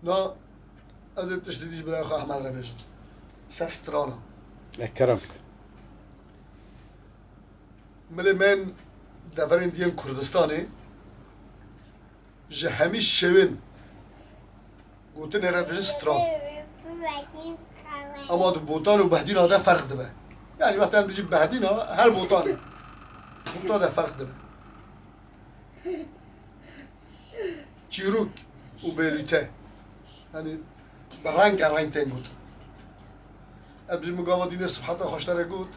نا از تشدیدش برای خواه احمد رو بیشم سرسترانا اکرم ملی من دفرین دیم کردستانه جه همیش شوین گوته نرد بشه ستران اما دو بوتان و بهدین ها ده فرق دبه یعنی وقتی هم بجیم بهدین ها هر بوتانه بوتان ده فرق دبه چیروک و بیلیته یعنی رنگ تین گوته از بجیم مگاوا دینه صبحتا خوشتره گوت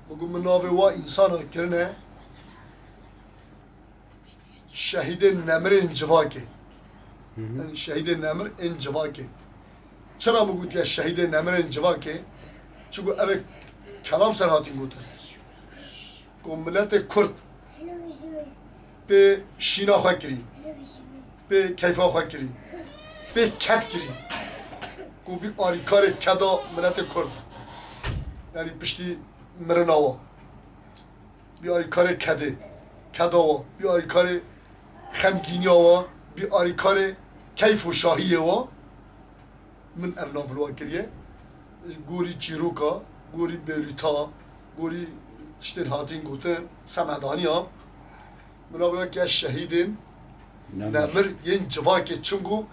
مگو من ناوه وا انسان ها کرنه شهید نمر انجواکه یعنی شهید نمر انجواکه چرا مگوت یا شهید نمر انجواکه چون اوه کلام سر هاتی گوتن که ملت کرد به شینا خواه کری به کیفا خواه کری به کت کری که بی آریکار کدا ملت کرد یعنی پشتی مرناوا بی آریکار کده کداوا بی آریکار خمگینی وا بی آریکار کیف و شاهی وا من ارناولوا کریه گوری چیروکا گوری بلیتا گوری تشتین هاتین گوتن سمدانی ها من آبیا که شهیدین نمر ین جواکه چونگو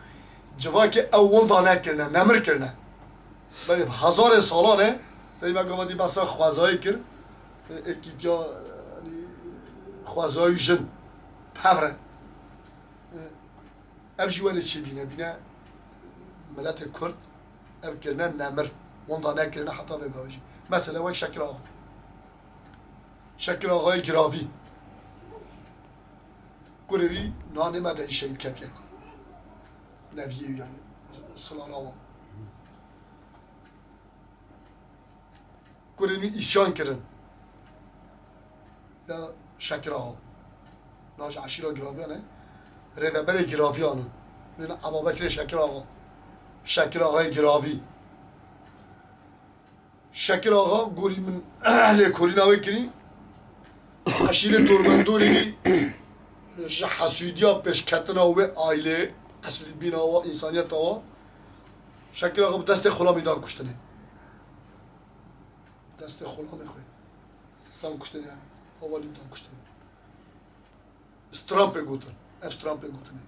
جواکه اول دانه کرنه نمر کرنه ولی هزار سالانه دایی مگه مثلا خوازایی کرد اکیتیا خوازایی جن پوره اف جوانه چی بینه ملت کرد اف کرنه نمر واندا نکرنه حتی بگاوشی مثلا وای شکر آقای گراوی گروی نانه مدن شهید کتیه نویه یعنی سلال آوا گروی ایسیان کرن یا شکر آقا ناج عشیرا گراویانه ردبر گراویانه بین ابابکر شکر آقای گراوی شکر آقا گوری من اهل کوری ناوی کری عشیر دوربندوری حسودیا پیش کتنا و عائله اصلی بینا و انسانیت و شکر آقا دست خلامی دان کشتنه دست خلامی خوی دان کشتنه یعنی اولیم دان کشتنه استرامپ گوتن استرامپ گوتنه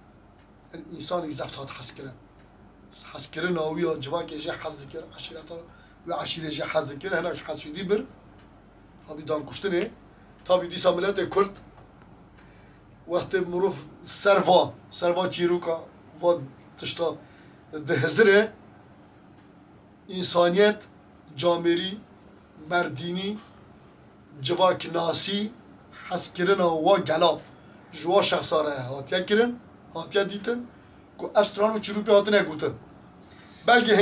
یعنی انسانی زفتات حس کرن ناوی جواکی جه حس دکر عشیرتا و عشیره جه حس دکر هناش حسودی بر همی دان کشتنه تابی دیسا ملت کرد وقت مروف سروا چیروکا و تشتا دهزره انسانیت جامری مردینی جواک ناسی حس کرن و گلاف جوا شخصاره هاتیا کرن هاتیا دیتن که استران و چیروپی هاتن اگوتن بلکه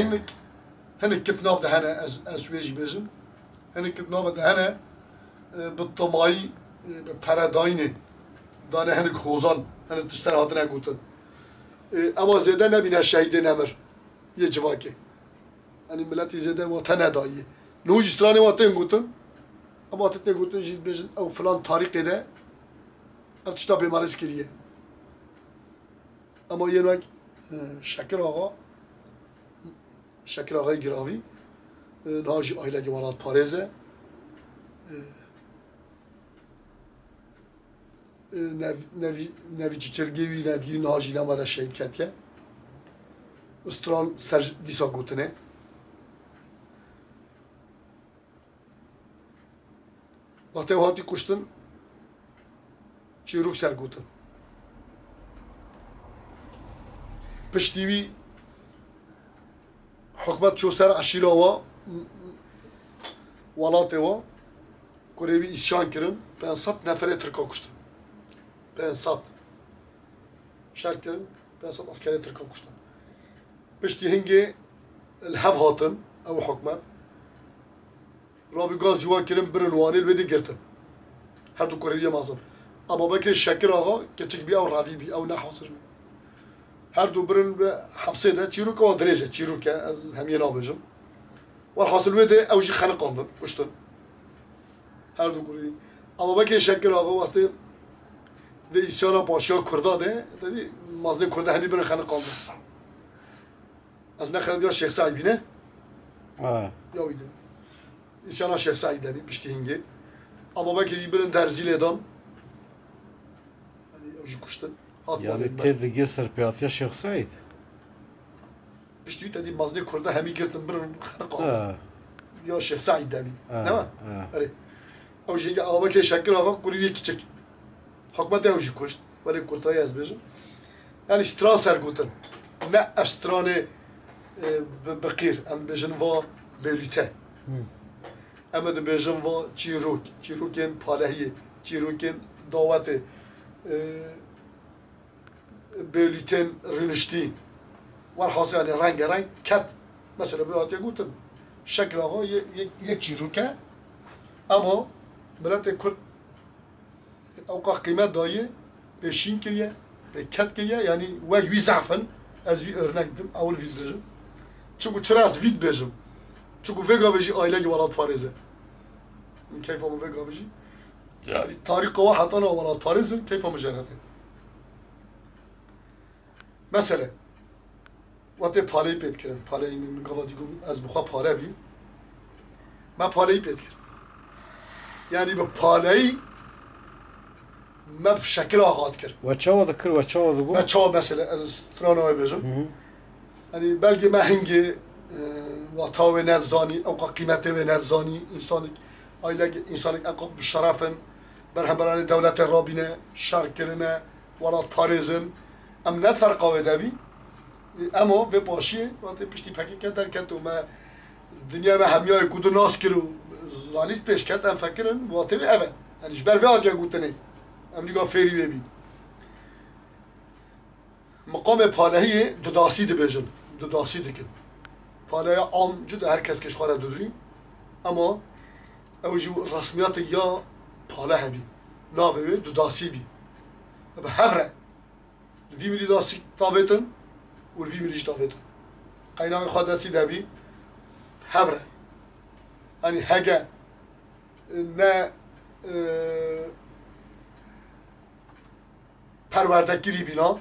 هنک کتناف ده هنه از سویجی بیزن هنک کتناف ده هنه بالطماعی پرداینه دانه هنک خوزان هنک تشتر هاتن اگوتن اما زیده نبینه شهید نمر یه جواکه یعنی ملتی زیده وطن نداییه نوج استرانی وطن گوتن اما وطن گوتن جید بیشن او فلان طریقه ده او تشتا بیمارز کریه اما یه نوک شکر آقای گراوی ناجی آیله گوارات پارزه نوی چرگیوی نوی ناجی نماده شهید کتیه استران سر دیسا گوتنه وقتی هاتی کشتن چیروک سر گوتن پشتیوی حکمت چو سر عشیر آوا ولات آوا کوریوی اسیان کرن 500 نفره ترکا کشتن 500 شر کرن 500 عسکری ترکا کشتن پشتی هنگی الهف هاتن او حکمت رابی گاز جوا کرن برن وانیل ویدی گرتن هر دو کوریوی مازن ابا بکر شکر آقا کچک بی او راوی بی او نحاصر بی هر دو برن به حفصه ده چیروک و درجه چیروک از همیه نابجم و حاصل ویده اوجی خانه قاندن کشتن هر دو کوری ابا بکر شکر آقا وقتی و ایسیانا پاشیا کرده ده دادی مازده کرده همی برن خانه قاندن از نخرد یا شیخ سعید بینه یا ویدم İnşallah Şeyh Said abi pişti hingi. Ama belki birinin terziyle edam. Hani avcı kuştun. Yani tedigi serpiyatya Şeyh Said. Pişti dedi mazne kurda hemi girdim birinin kharqa. Ya Şeyh Said abi. Ne var? Öyle. Avcı hingi ama belki şekil ağa kuriye küçük. Hükmet avcı kuşt. Böyle kurtaya yazbejim. Yani stran sergutun. Ne estranı bakir am bejin va belüte. Ama da bejim va çiruk. Çiruken palahiye. Çiruken davati. Belüten rünüşti. Var hası yani rengarenk kat. Mesela bir atiye gutun. Şekil ağa yek çiruke. Ama millet Kürt avka kıymet dayı peşin kiriye. Kat kiriye yani ve yüzafın az bir örnektim. Avul vid bejim. Çünkü çırağız vid bejim. Çünkü vega veji aile gibi valat Paris'e. Keyif ama vega veji. Yani tarih kava hatana valat Paris'e keyif ama cennet. Mesela, vate parayı petkirim. Parayı min kava digum az buha para bi. Ma parayı petkirim. Yani bu parayı ma şekil ağat kir. Ve çava da kır ve çava da bu. Ma çava mesela az stranoya bejim. Hani belki ma hingi واتاو نزانی او قیمت و نزانی انسانی اقاب بشرفن برهمبران دولت رابینه شرکرنه ولات پاریزن ام نفر قوی دبی اما و باشی وقتی پشتی پکی کردن که تو ما دنیا ما همیای کدو ناس کرو زانیست پیش کرد ام فکرن وقتی و اوه هنیش بر و آدیا گوتنه ام نگاه فیری ببین مقام پالهی دوداسی دبیجن دوداسی دکن Paraya am cüda herkes keşkara dödüreyim. Ama evci resmiyatı ya pala hebi. Nave ve dudasi bi. Ve hevre. Vi mili dasi tavetin. Ve vi mili tavetin. Kaynağı khadasi de bi. Hevre. Hani hege ne perverdekiri bina.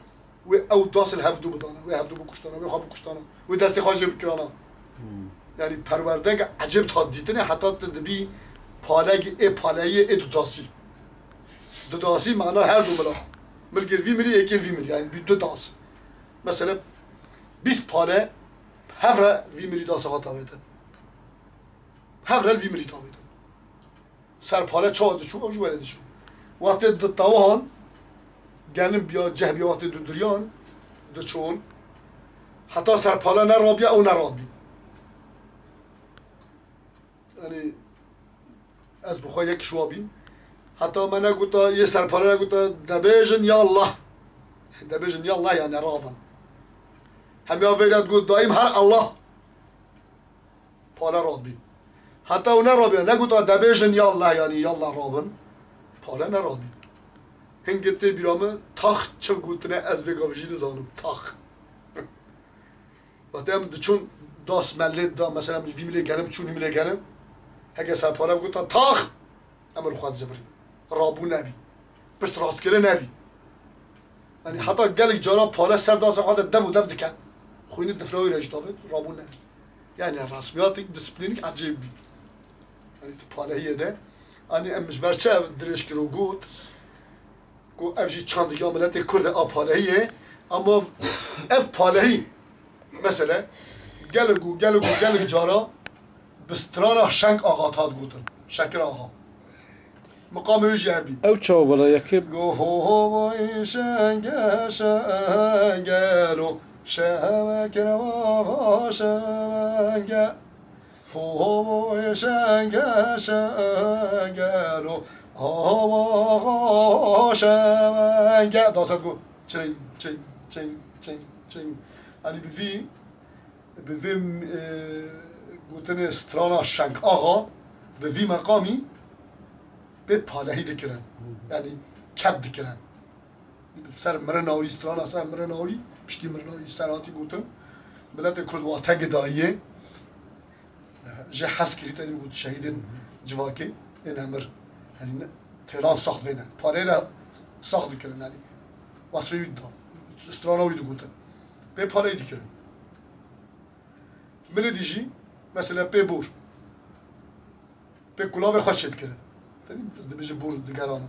و او داخل هفدو بدانه و هفدو بکشتانه و خواب بکشتانه و دستی خواهی بکرانه یعنی پروردگار عجب تا دیدنه حتی تدبی پالگی پالایی دو داسی معنی هر دو ملا ملکل وی ملی یکی وی ملی یعنی دو داس مثلا 20 پاله هفره وی ملی داس ها تابیدن هفره وی ملی تابیدن سر پاله چه چون اوج ولدی شو وقتی دتاوان gelin bia cehbiyatı duduryan de çon hatta serpala ne rabia o ne rabi yani az bu khoyek şwabin hatta mana guta ye serpala guta debejin ya Allah debejin ya Allah yani raban hem ya velat gut daim her Allah pala rabi hatta o ne rabi ne guta debejin ya Allah yani ya Allah raban pala ne rabi Hengette bir ama tak çabukutuna az ve gavjini zanım tak. Vatem düşün das mellet da mesela vimle gelim çun vimle gelim. Hege serpara guta tak amel xad zevri. Rabu nabi. Pişt rastgele nabi. Yani hatta gelik cana pala serdasa xad dev dev diken. Xuyni diflawi rejtabet rabu nabi. Yani rasmiyat disiplinik acayip. Yani palahiye de hani emmiş berçe direşkiro gut. Ku evji çandı ya milleti Kürde a palahiye ama ev palahi mesela gelik cara bistrana şenk ağat had gutun şekir ağa مقام يجابي او çava bana yakib go ho ho şenge şengelo şevekere va şenge ho ho şenge şengelo hava şevenge dasat go çing hani bivim gutene strana şenk ağa bivi makami به پالهی دکرن یعنی کد دکرن سر مرناوی استرانا سر مرناوی پشتی مرناوی سراتی گوتن ملت کرد واته گداییه جه حس کریت این گوت شهیدین جواکی این امر یعنی تهران ساخت وینه پاله ساخت دکرن یعنی وصفه وید دان استراناوی دو گوتن به پالهی دکرن ملی دیجی مثلا پی بور پی کلاوی خوش شد کرد دبیج بور دیگرانه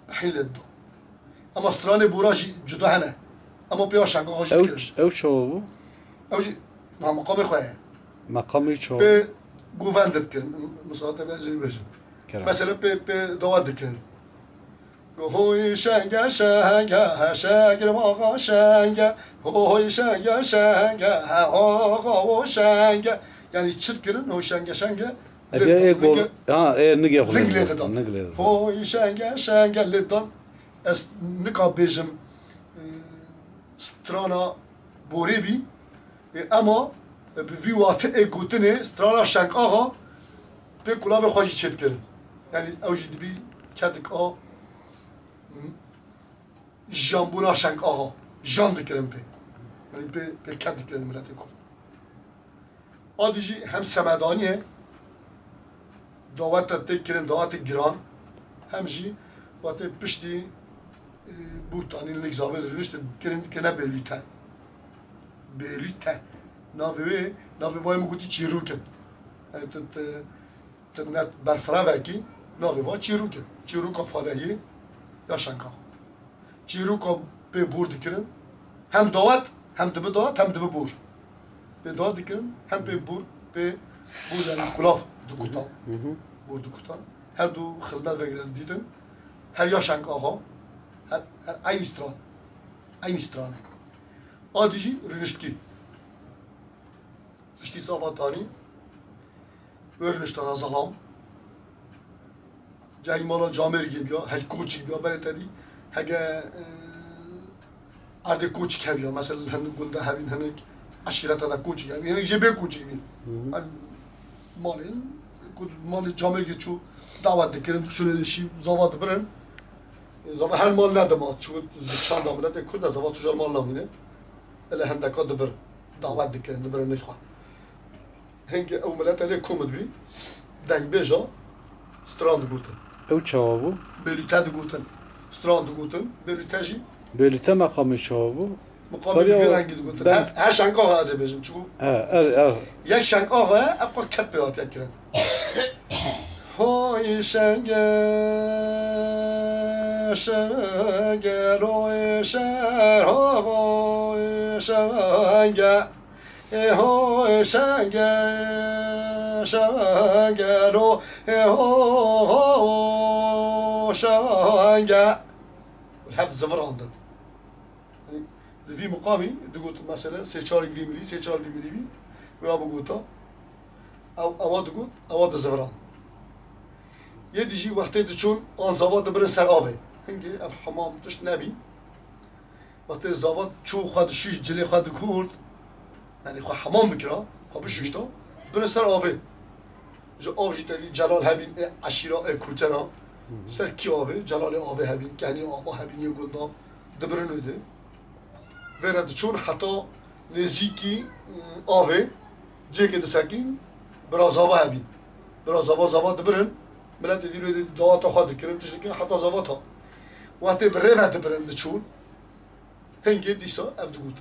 حین لدو اما استران بورا جدا هنه اما پی آشنگا خوش شد کرد او چه بو؟ او جی مقام خواه مقامی چه پی گووندت کرد مساعده وزیری بجن کرد مثلا پی دواد کرد هوی شنگه شنگه شنگر آقا شنگه هوی شنگه شنگه آقا شنگه یعنی چیت کردن هوی شنگه شنگه ابیا گل نگه لنگ لیدان هوی شنگه شنگه لیدان از نکا بیجم سترانا بوری بی اما به وقت گوتنه سترانا شنگ آقا به کلاب خواهی چیت کردن یعنی اوجد بی کدک آ جانبونا شنگ آقا جان دکرم پی یعنی به کد دکرم ملت کرد آدیجی هم سمدانیه دعوت تکرم دعوت گران هم جی وقت پشتی بوتانی نگذابه درنشت کرم کنه بیلیتن بیلیتن ناوی وای مگوتی چیرو کن تنت برفرا وکی ناوی وای چیرو کن چیرو کافالهی یا شنگ آقا چیرو که به بور دکرن هم دعوت هم دبه دعوت هم دبه بور به دعوت دکرن هم به بور یعنی کلاف دکوتان بور دکوتان هر دو خدمت وگرن دیدن هر یا شنگ آقا هر این استرانه آدیجی رنشتکی پشتی زاواتانی و رنشتانا ظلام جایی مالا جامرگی بیا هر کوچی بیا برای تدی هگه arde koçik hebiyor mesela hani gunda hebin hani aşirete da koçik hebiyor yani jebe koçik bin hani mali camir geçiyor davet dekirin şöyle de şey zavat bırakın zavat her mal ne demek çünkü çan damına tek kurda zavat tujal mal lamine ele hende kad bir davet dekirin de bırakın nişwa hangi o millet ele komut bi denk beja strand guten او چه بو؟ belite guten strand guten beliteji بلیت مقامی چه بو؟ مقابل bir rengi guten her şank ağa azebejim çünkü یک شنگ آقا افقا کت بیاد یک کرن های شنگه شنگه روی شهر های شنگه های شنگه شنگه روی شنگه هفت زفر عندن لفي مقامي دقوت مثلا سيشار ملي سيشار ملي بي ويا بقوتا او اواد قوت اواد زفران يديجي وقت تشون ان زواد برن سر اوي هنجي اف حمام تش نبي وقت زواد شو خد شيش جلي خد كورد يعني خو حمام بكرا خو بشيشتا برن سر اوي جو اوجي تري جلال هبين عشيره كوتنا سر كي اوي جلال اوي هبين يعني اوه هبين يقولنا دبرن وده ورد چون حتی نزدیکی آوه جیکه دسکین برازاوا هبین برازاوا دبرن ملت دیلو دعوت خود کردن تشکین حتی زاوات ها وقتی بره و دبرن چون هنگی دیسا افد گوت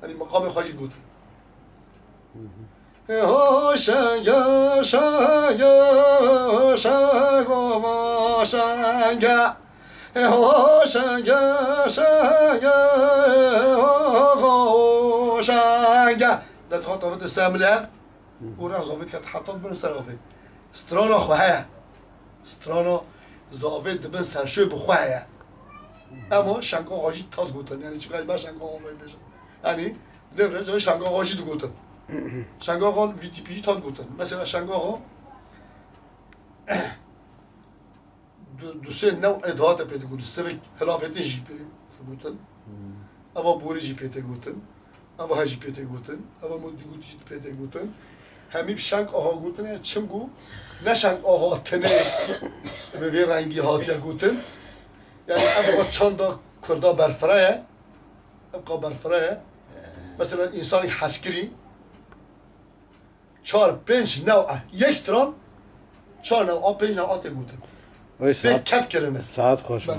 یعنی مقام خواهی گوت شنگا شنگا شنگا شنگا شنگه شنگه شنگه دست خواهد آفت استعمله و راه زاوید که حتان بین سر آفت سترانا خواهی سترانا زاوید بین سرشوی بخواهی اما شنگ آقاجی تاد گوتن یعنی چی بر شنگ آقا باید بشن یعنی نفره جای شنگ آقاجی دو گوتن شنگ آقا ویتی پیجی تاد گوتن مثلا شنگ آقا دو سه نوع ادهات پیدا گوتن سوک هلافتی جی پیدا گوتن اما بوری جی پیدا گوتن اما هجی پیدا گوتن اما مدی گوتی پیدا گوتن همی شنگ آقا گوتن چم گو نه شنگ آقا تنه به وی رنگی هاتیا گوتن یعنی اما چند کردا برفرایه ابقا برفرایه مثلا انسانی حسکری 4-5 نوع یک ستران 4 نوع 5 نوعات گوتن وای کت کردن ساعت خوش